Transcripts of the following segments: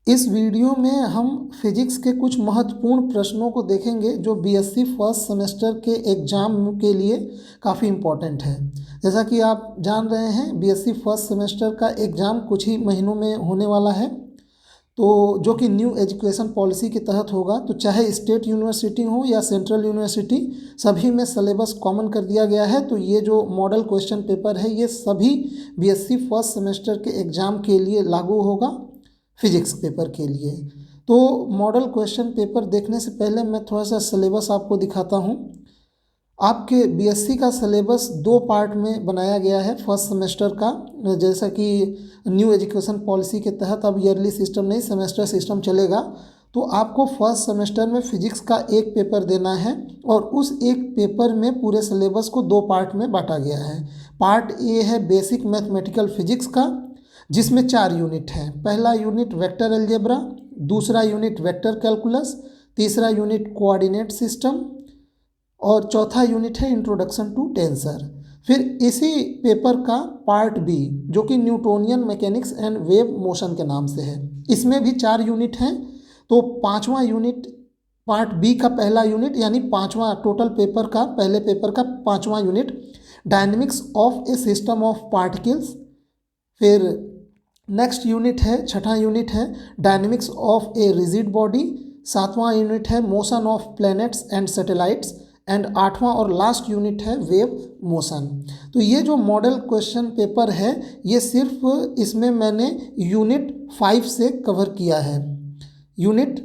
इस वीडियो में हम फिजिक्स के कुछ महत्वपूर्ण प्रश्नों को देखेंगे जो बीएससी फर्स्ट सेमेस्टर के एग्ज़ाम के लिए काफ़ी इम्पोर्टेंट है। जैसा कि आप जान रहे हैं, बीएससी फर्स्ट सेमेस्टर का एग्ज़ाम कुछ ही महीनों में होने वाला है, तो जो कि न्यू एजुकेशन पॉलिसी के तहत होगा। तो चाहे स्टेट यूनिवर्सिटी हो या सेंट्रल यूनिवर्सिटी, सभी में सिलेबस कॉमन कर दिया गया है। तो ये जो मॉडल क्वेश्चन पेपर है, ये सभी बीएससी फर्स्ट सेमेस्टर के एग्ज़ाम के लिए लागू होगा, फिजिक्स पेपर के लिए। तो मॉडल क्वेश्चन पेपर देखने से पहले मैं थोड़ा सा सिलेबस आपको दिखाता हूँ। आपके बीएससी का सिलेबस 2 पार्ट में बनाया गया है फर्स्ट सेमेस्टर का। जैसा कि न्यू एजुकेशन पॉलिसी के तहत अब ईयरली सिस्टम नहीं, सेमेस्टर सिस्टम चलेगा। तो आपको फर्स्ट सेमेस्टर में फिजिक्स का एक पेपर देना है और उस एक पेपर में पूरे सिलेबस को 2 पार्ट में बांटा गया है। पार्ट ए है बेसिक मैथमेटिकल फिजिक्स का, जिसमें 4 यूनिट हैं। पहला यूनिट वेक्टर अलजेब्रा, दूसरा यूनिट वेक्टर कैलकुलस, तीसरा यूनिट कोऑर्डिनेट सिस्टम और चौथा यूनिट है इंट्रोडक्शन टू टेंसर। फिर इसी पेपर का पार्ट बी, जो कि Newtonian mechanics and wave motion के नाम से है, इसमें भी 4 यूनिट हैं। तो 5वां यूनिट, पार्ट बी का पहला यूनिट, यानी 5वां टोटल पेपर का, पहले पेपर का 5वां unit dynamics of a system of particles. फिर नेक्स्ट यूनिट है, 6वां यूनिट है dynamics of a rigid body. 7वां यूनिट है motion of planets and satellites and 8वां और लास्ट यूनिट है वेव मोशन। तो ये जो मॉडल क्वेश्चन पेपर है, ये सिर्फ इसमें मैंने यूनिट 5 से कवर किया है, यूनिट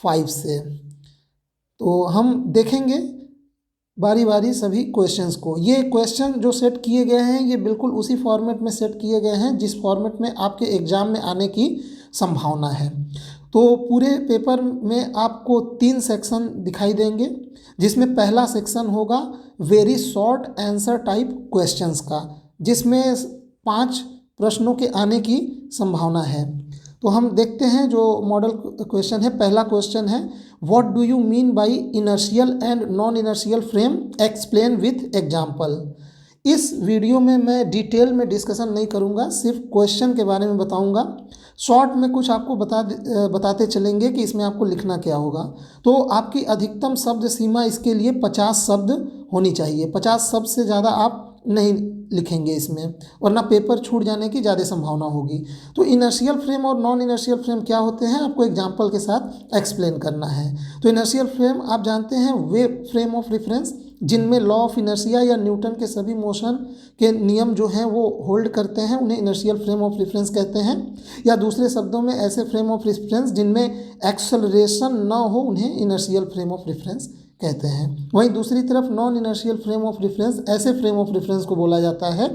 5 से। तो हम देखेंगे बारी बारी सभी क्वेश्चंस को। ये क्वेश्चन जो सेट किए गए हैं, ये बिल्कुल उसी फॉर्मेट में सेट किए गए हैं जिस फॉर्मेट में आपके एग्ज़ाम में आने की संभावना है। तो पूरे पेपर में आपको 3 सेक्शन दिखाई देंगे, जिसमें पहला सेक्शन होगा very short answer type questions का, जिसमें 5 प्रश्नों के आने की संभावना है। तो हम देखते हैं जो मॉडल क्वेश्चन है। पहला क्वेश्चन है, what do you mean by inertial and non inertial frame, explain with example. इस वीडियो में मैं डिटेल में डिस्कशन नहीं करूंगा, सिर्फ क्वेश्चन के बारे में बताऊंगा। शॉर्ट में कुछ आपको बताते चलेंगे कि इसमें आपको लिखना क्या होगा। तो आपकी अधिकतम शब्द सीमा इसके लिए 50 शब्द होनी चाहिए। 50 शब्द से ज़्यादा आप नहीं लिखेंगे इसमें, वरना पेपर छूट जाने की ज़्यादा संभावना होगी। तो इनर्शियल फ्रेम और नॉन इनर्शियल फ्रेम क्या होते हैं, आपको एग्जांपल के साथ एक्सप्लेन करना है। तो इनर्शियल फ्रेम आप जानते हैं, वे फ्रेम ऑफ रेफरेंस जिनमें लॉ ऑफ इनर्शिया या न्यूटन के सभी मोशन के नियम जो हैं वो होल्ड करते हैं, उन्हें इनर्शियल फ्रेम ऑफ रेफरेंस कहते हैं। या दूसरे शब्दों में ऐसे फ्रेम ऑफ रेफरेंस जिनमें एक्सेलरेशन ना हो, उन्हें इनर्शियल फ्रेम ऑफ रेफरेंस कहते हैं। वहीं दूसरी तरफ non inertial frame of reference ऐसे फ्रेम ऑफ रेफरेंस को बोला जाता है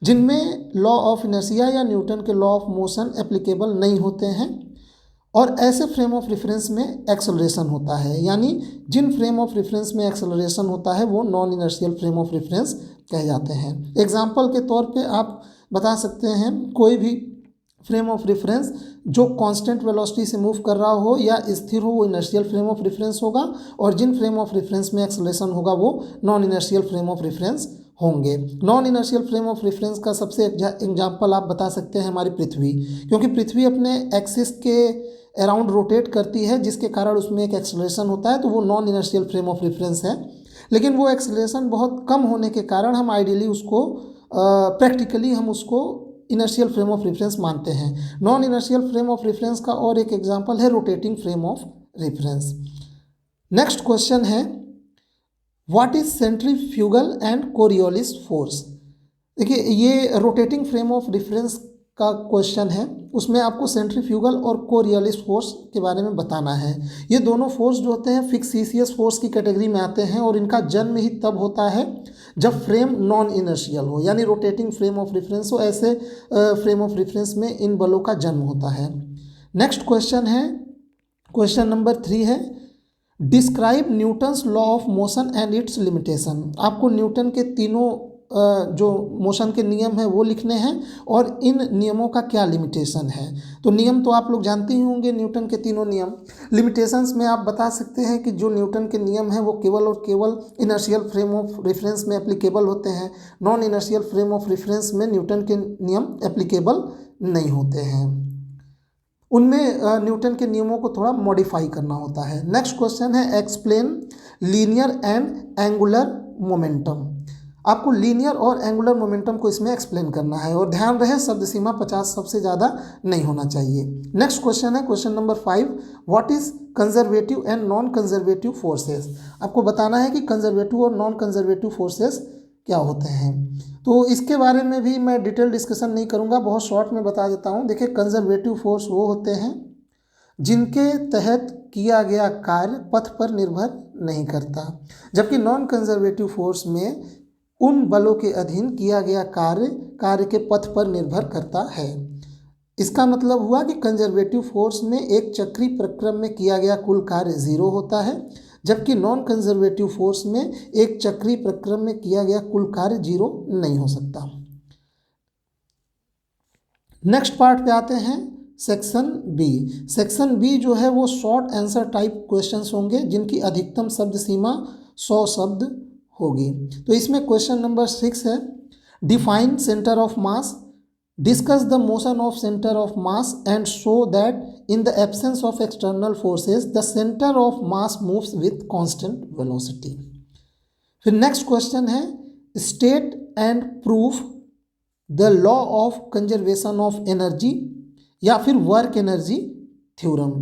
जिनमें लॉ ऑफ इनर्शिया या न्यूटन के लॉ ऑफ मोशन एप्लीकेबल नहीं होते हैं, और ऐसे फ्रेम ऑफ रेफरेंस में एक्सेलरेशन होता है। यानी जिन फ्रेम ऑफ रेफरेंस में एक्सेलरेशन होता है वो non inertial frame of reference कहे जाते हैं। एग्जाम्पल के तौर पे आप बता सकते हैं कोई भी फ्रेम ऑफ रेफरेंस जो कांस्टेंट वेलोसिटी से मूव कर रहा हो या स्थिर हो, वो इनर्शियल फ्रेम ऑफ रेफरेंस होगा, और जिन फ्रेम ऑफ रेफरेंस में एक्सेलरेशन होगा वो non inertial frame of reference होंगे। Non inertial frame of reference का सबसे एग्जाम्पल आप बता सकते हैं हमारी पृथ्वी, क्योंकि पृथ्वी अपने एक्सिस के अराउंड रोटेट करती है, जिसके कारण उसमें एक एक्सेलरेशन होता है, तो वो non inertial frame of reference है। लेकिन वो एक्सेलरेशन बहुत कम होने के कारण हम आइडियली उसको प्रैक्टिकली हम उसको इनर्शियल फ्रेम ऑफ रेफरेंस मानते हैं। Non inertial frame of reference का और एक एग्जांपल है rotating frame of reference. Next question है, what is centrifugal and coriolis force. देखिए, ये रोटेटिंग फ्रेम ऑफ रेफरेंस का क्वेश्चन है, उसमें आपको सेंट्रीफ्यूगल और कोरियोलिस फोर्स के बारे में बताना है। ये दोनों फोर्स जो होते हैं फिक्सियस फोर्स की कैटेगरी में आते हैं, और इनका जन्म ही तब होता है जब फ्रेम नॉन इनर्शियल हो, यानी रोटेटिंग फ्रेम ऑफ रेफरेंस हो। ऐसे फ्रेम ऑफ रेफरेंस में इन बलों का जन्म होता है। नेक्स्ट क्वेश्चन है, क्वेश्चन नंबर 3 है, describe Newton's law of motion and it's limitation. आपको न्यूटन के तीनों जो मोशन के नियम हैं वो लिखने हैं, और इन नियमों का क्या लिमिटेशन है। तो नियम तो आप लोग जानते ही होंगे, न्यूटन के तीनों नियम। लिमिटेशंस में आप बता सकते हैं कि जो न्यूटन के नियम हैं वो केवल और केवल इनर्शियल फ्रेम ऑफ रेफरेंस में एप्लीकेबल होते हैं। Non inertial frame of reference में न्यूटन के नियम एप्लीकेबल नहीं होते हैं। उनमें न्यूटन के नियमों को थोड़ा मॉडिफाई करना होता है। नेक्स्ट क्वेश्चन है explain linear and angular momentum. आपको लीनियर और एंगुलर मोमेंटम को इसमें एक्सप्लेन करना है और ध्यान रहे शब्द सीमा 50 सबसे ज़्यादा नहीं होना चाहिए। नेक्स्ट क्वेश्चन है question number 5, what is conservative and non conservative forces. आपको बताना है कि कंजर्वेटिव और नॉन कंजर्वेटिव फोर्सेस क्या होते हैं। तो इसके बारे में भी मैं डिटेल डिस्कशन नहीं करूँगा, बहुत शॉर्ट में बता देता हूँ। देखिए, कंजर्वेटिव फोर्स वो होते हैं जिनके तहत किया गया कार्य पथ पर निर्भर नहीं करता, जबकि नॉन कंजर्वेटिव फोर्स में उन बलों के अधीन किया गया कार्य के पथ पर निर्भर करता है। इसका मतलब हुआ कि कंजर्वेटिव फोर्स में एक चक्रीय प्रक्रम में किया गया कुल कार्य 0 होता है, जबकि नॉन कंजर्वेटिव फोर्स में एक चक्रीय प्रक्रम में किया गया कुल कार्य 0 नहीं हो सकता। नेक्स्ट पार्ट पे आते हैं, सेक्शन बी। सेक्शन बी जो है वो शॉर्ट आंसर टाइप क्वेश्चंस होंगे जिनकी अधिकतम शब्द सीमा 100 शब्द होगी। तो इसमें क्वेश्चन नंबर 6 है, define centre of mass, discuss the motion of centre of mass and show that in the absence of external forces the centre of mass moves with constant velocity. फिर नेक्स्ट क्वेश्चन है, state and proof the law of conservation of energy या फिर work energy theorem.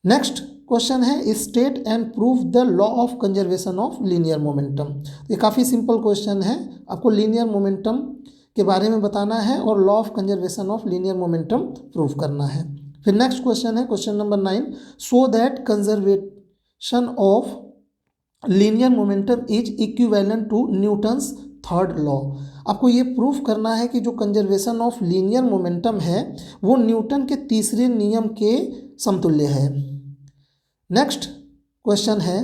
Next question है, state and proof the law of conservation of linear momentum. ये काफ़ी simple question है, आपको linear momentum के बारे में बताना है और law of conservation of linear momentum proof करना है। फिर नेक्स्ट क्वेश्चन है question number 9, show that conservation of linear momentum is equivalent to Newton's third law. आपको ये प्रूफ करना है कि जो कंजर्वेशन ऑफ लीनियर मोमेंटम है वो न्यूटन के तीसरे नियम के समतुल्य है। नेक्स्ट क्वेश्चन है,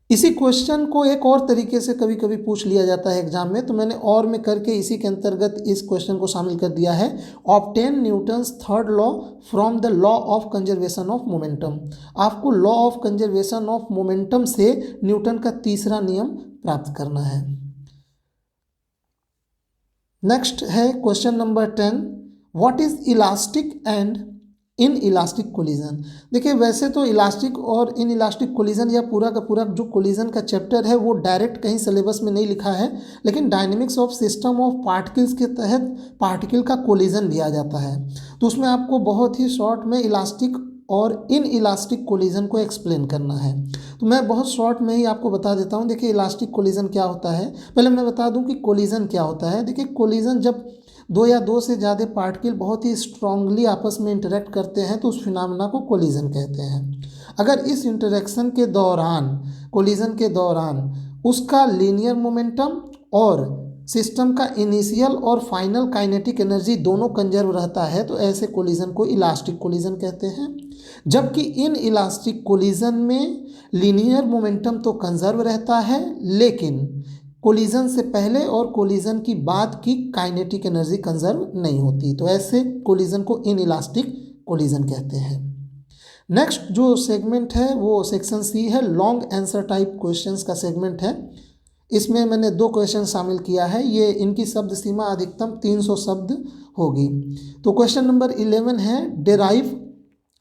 इसी क्वेश्चन को एक और तरीके से कभी कभी पूछ लिया जाता है एग्जाम में, तो मैंने और में करके इसी के अंतर्गत इस क्वेश्चन को शामिल कर दिया है, obtain Newton's third law from the law of conservation of momentum. आपको law of conservation of momentum से न्यूटन का तीसरा नियम प्राप्त करना है। नेक्स्ट है question number 10, what is elastic and inelastic collision. देखिए, वैसे तो इलास्टिक और इन इलास्टिक कोलिजन या पूरा का पूरा जो कोलिजन का चैप्टर है वो डायरेक्ट कहीं सिलेबस में नहीं लिखा है, लेकिन dynamics of system of particles के तहत पार्टिकल का कोलिजन दिया जाता है, तो उसमें आपको बहुत ही शॉर्ट में इलास्टिक और इन इलास्टिक कोलिजन को एक्सप्लेन करना है। तो मैं बहुत शॉर्ट में ही आपको बता देता हूँ। देखिए, इलास्टिक कोलिजन क्या होता है, पहले मैं बता दूँ कि कोलिजन क्या होता है। देखिए, कोलिजन जब दो या दो से ज़्यादा पार्टिकल बहुत ही स्ट्रांगली आपस में इंटरेक्ट करते हैं तो उस फिनोमेना को कोलिजन कहते हैं। अगर इस इंटरेक्शन के दौरान, कोलिजन के दौरान उसका लीनियर मोमेंटम और सिस्टम का इनिशियल और फाइनल काइनेटिक एनर्जी दोनों कंजर्व रहता है, तो ऐसे कोलिजन को इलास्टिक कोलिजन कहते हैं। जबकि इन इलास्टिक कोलिजन में लीनियर मोमेंटम तो कंजर्व रहता है, लेकिन कोलिजन से पहले और कोलिजन की बाद की काइनेटिक एनर्जी कंजर्व नहीं होती, तो ऐसे कोलिजन को इन इलास्टिक कोलिजन कहते हैं। नेक्स्ट जो सेगमेंट है वो सेक्शन सी है, लॉन्ग आंसर टाइप क्वेश्चंस का सेगमेंट है। इसमें मैंने 2 क्वेश्चन शामिल किया है, ये इनकी शब्द सीमा अधिकतम 300 शब्द होगी। तो क्वेश्चन नंबर 11 है, derive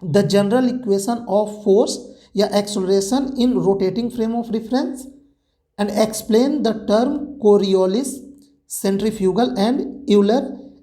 the general equation of force या acceleration in rotating frame of reference and explain the term Coriolis, centrifugal and Euler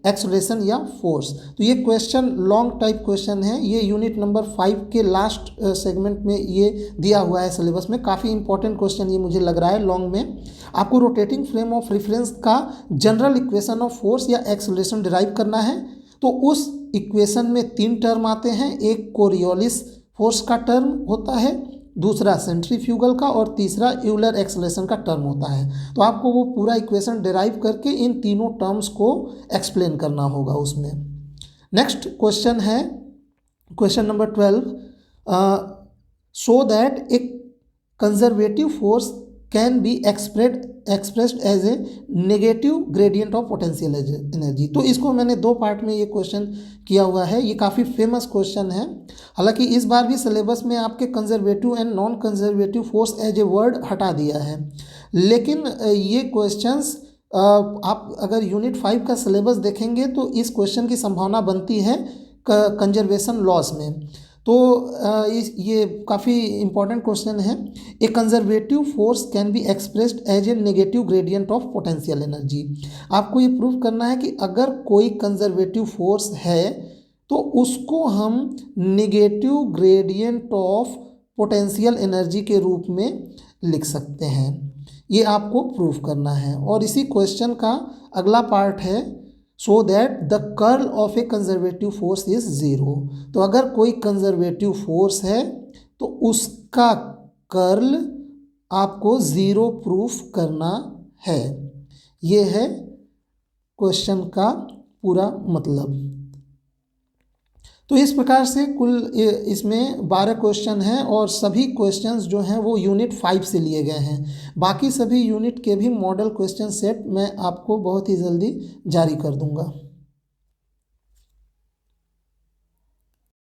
acceleration या force। तो ये क्वेश्चन लॉन्ग टाइप क्वेश्चन है, ये यूनिट नंबर 5 के लास्ट सेगमेंट में ये दिया हुआ है सिलेबस में। काफ़ी इंपॉर्टेंट क्वेश्चन ये मुझे लग रहा है लॉन्ग में। आपको रोटेटिंग फ्रेम ऑफ रेफरेंस का जनरल इक्वेशन ऑफ फोर्स या एक्सेलरेशन डिराइव करना है। तो उस इक्वेशन में 3 टर्म आते हैं, एक कोरियोलिस फोर्स का टर्म होता है, दूसरा सेंट्रीफ्यूगल का और तीसरा यूलर एक्सेलरेशन का टर्म होता है। तो आपको वो पूरा इक्वेशन डिराइव करके इन तीनों टर्म्स को एक्सप्लेन करना होगा उसमें। नेक्स्ट क्वेश्चन है question number 12, show that a conservative force can be expressed as a negative gradient of potential energy. तो इसको मैंने 2 पार्ट में ये क्वेश्चन किया हुआ है, ये काफ़ी फेमस क्वेश्चन है। हालांकि इस बार भी सिलेबस में आपके conservative and non conservative force as a word हटा दिया है, लेकिन ये क्वेश्चंस आप अगर यूनिट 5 का सिलेबस देखेंगे तो इस क्वेश्चन की संभावना बनती है कंजर्वेशन लॉस में। तो ये काफ़ी इंपॉर्टेंट क्वेश्चन है। A conservative force can be expressed as a negative gradient of potential energy. आपको ये प्रूव करना है कि अगर कोई कंजर्वेटिव फोर्स है तो उसको हम negative gradient of potential energy के रूप में लिख सकते हैं। ये आपको प्रूव करना है। और इसी क्वेश्चन का अगला पार्ट है so that the curl of A conservative force is zero. तो अगर कोई कंजर्वेटिव फोर्स है तो उसका कर्ल आपको ज़ीरो प्रूफ करना है। ये है क्वेश्चन का पूरा मतलब। तो इस प्रकार से कुल इसमें 12 क्वेश्चन हैं और सभी क्वेश्चंस जो हैं वो यूनिट 5 से लिए गए हैं। बाकी सभी यूनिट के भी मॉडल क्वेश्चन सेट मैं आपको बहुत ही जल्दी जारी कर दूंगा।